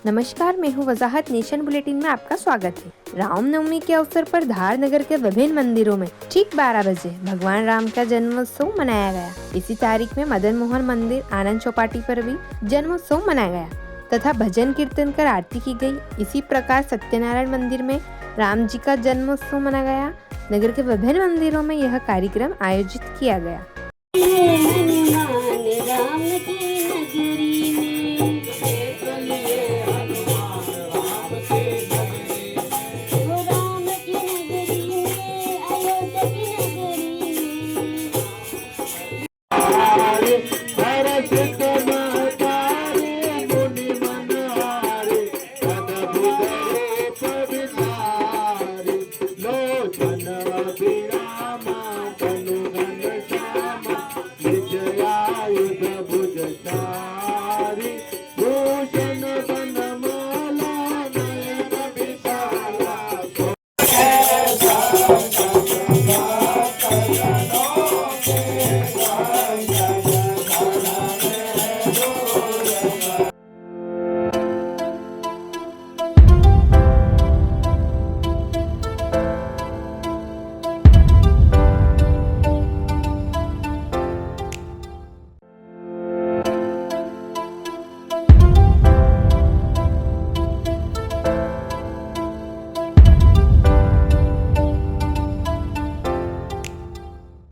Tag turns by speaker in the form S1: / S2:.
S1: नमस्कार, मैं हूँ वजाहत। नेशन बुलेटिन में आपका स्वागत है। रामनवमी के अवसर पर धार नगर के विभिन्न मंदिरों में ठीक 12 बजे भगवान राम का जन्मोत्सव मनाया गया। इसी तारीख में मदन मोहन मंदिर आनंद चौपाटी पर भी जन्मोत्सव मनाया गया तथा भजन कीर्तन कर आरती की गई। इसी प्रकार सत्यनारायण मंदिर में राम जी का जन्मोत्सव मनाया गया। नगर के विभिन्न मंदिरों में यह कार्यक्रम आयोजित किया गया।
S2: लो